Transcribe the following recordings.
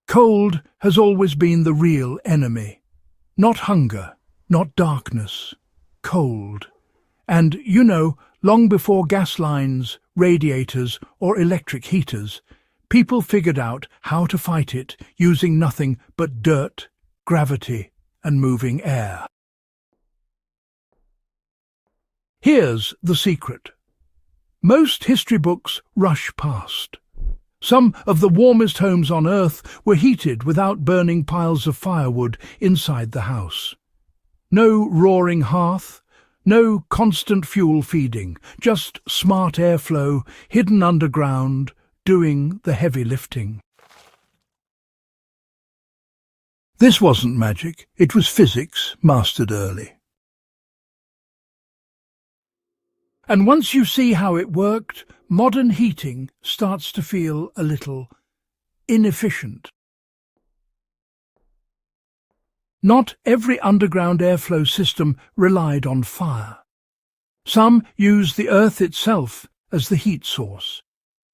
Cold has always been the real enemy. Not hunger, not darkness, cold. And, long before gas lines, radiators, or electric heaters, people figured out how to fight it using nothing but dirt, gravity, and moving air. Here's the secret. Most history books rush past. Some of the warmest homes on Earth were heated without burning piles of firewood inside the house. No roaring hearth, no constant fuel feeding, just smart airflow, hidden underground, doing the heavy lifting. This wasn't magic, it was physics mastered early. And once you see how it worked, modern heating starts to feel a little inefficient. Not every underground airflow system relied on fire. Some used the earth itself as the heat source.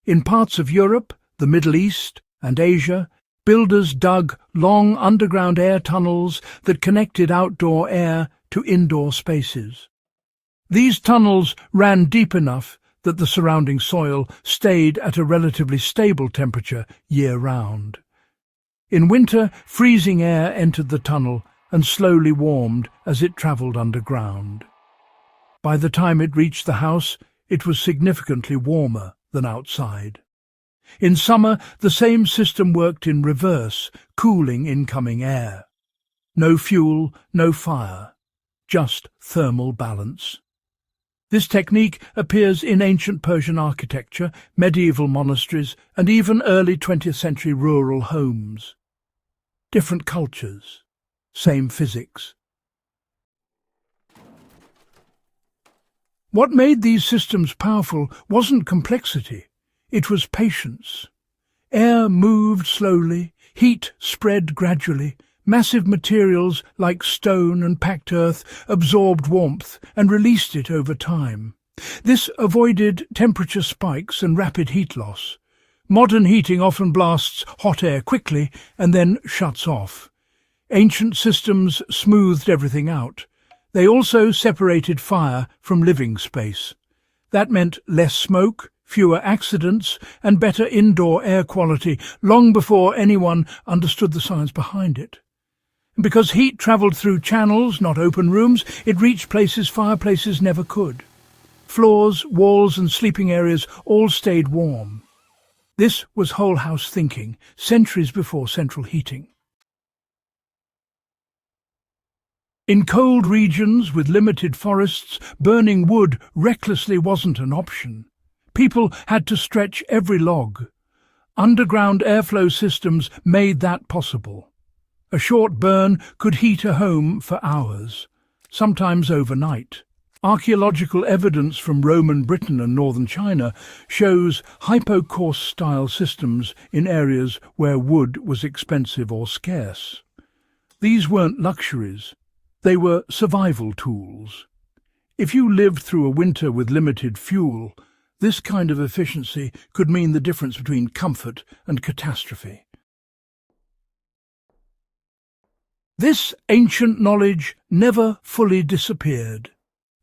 In parts of Europe, the Middle East, and Asia, builders dug long underground air tunnels that connected outdoor air to indoor spaces. These tunnels ran deep enough that the surrounding soil stayed at a relatively stable temperature year-round. In winter, freezing air entered the tunnel and slowly warmed as it travelled underground. By the time it reached the house, it was significantly warmer than outside. In summer, the same system worked in reverse, cooling incoming air. No fuel, no fire, just thermal balance. This technique appears in ancient Persian architecture, medieval monasteries, and even early 20th century rural homes. Different cultures, same physics. What made these systems powerful wasn't complexity, it was patience. Air moved slowly, heat spread gradually. Massive materials like stone and packed earth absorbed warmth and released it over time. This avoided temperature spikes and rapid heat loss. Modern heating often blasts hot air quickly and then shuts off. Ancient systems smoothed everything out. They also separated fire from living space. That meant less smoke, fewer accidents, and better indoor air quality long before anyone understood the science behind it. Because heat travelled through channels, not open rooms, it reached places fireplaces never could. Floors, walls and sleeping areas all stayed warm. This was whole house thinking, centuries before central heating. In cold regions with limited forests, burning wood recklessly wasn't an option. People had to stretch every log. Underground airflow systems made that possible. A short burn could heat a home for hours, sometimes overnight. Archaeological evidence from Roman Britain and northern China shows hypocausts-style systems in areas where wood was expensive or scarce. These weren't luxuries, they were survival tools. If you lived through a winter with limited fuel, this kind of efficiency could mean the difference between comfort and catastrophe. This ancient knowledge never fully disappeared.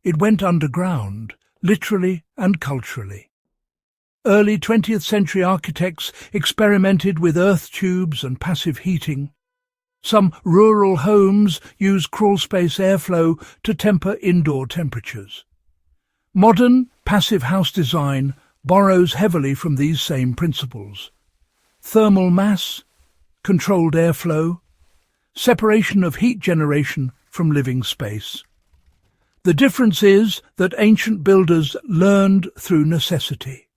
It went underground, literally and culturally. Early 20th century architects experimented with earth tubes and passive heating. Some rural homes use crawlspace airflow to temper indoor temperatures. Modern, passive house design borrows heavily from these same principles. Thermal mass, controlled airflow, separation of heat generation from living space. The difference is that ancient builders learned through necessity.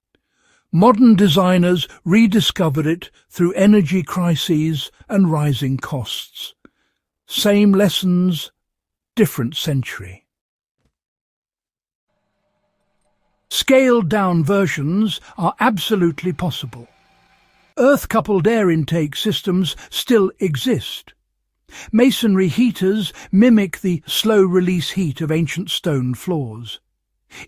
Modern designers rediscovered it through energy crises and rising costs. Same lessons, different century. Scaled-down versions are absolutely possible. Earth-coupled air intake systems still exist. Masonry heaters mimic the slow-release heat of ancient stone floors.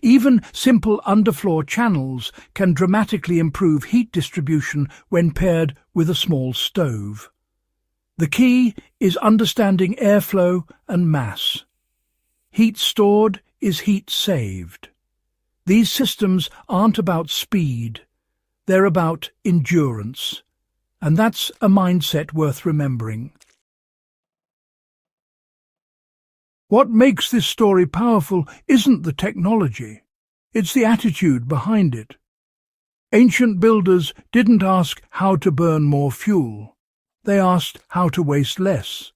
Even simple underfloor channels can dramatically improve heat distribution when paired with a small stove. The key is understanding airflow and mass. Heat stored is heat saved. These systems aren't about speed, they're about endurance. And that's a mindset worth remembering. What makes this story powerful isn't the technology, it's the attitude behind it. Ancient builders didn't ask how to burn more fuel, they asked how to waste less.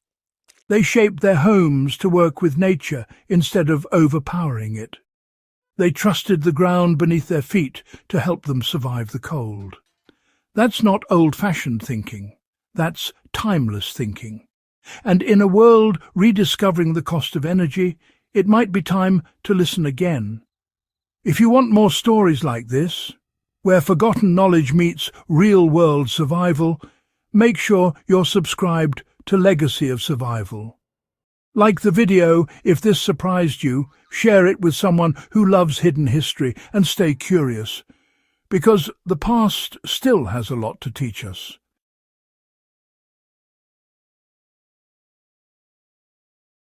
They shaped their homes to work with nature instead of overpowering it. They trusted the ground beneath their feet to help them survive the cold. That's not old-fashioned thinking, that's timeless thinking. And in a world rediscovering the cost of energy, it might be time to listen again. If you want more stories like this, where forgotten knowledge meets real-world survival, make sure you're subscribed to Legacy of Survival. Like the video if this surprised you, share it with someone who loves hidden history, and stay curious, because the past still has a lot to teach us.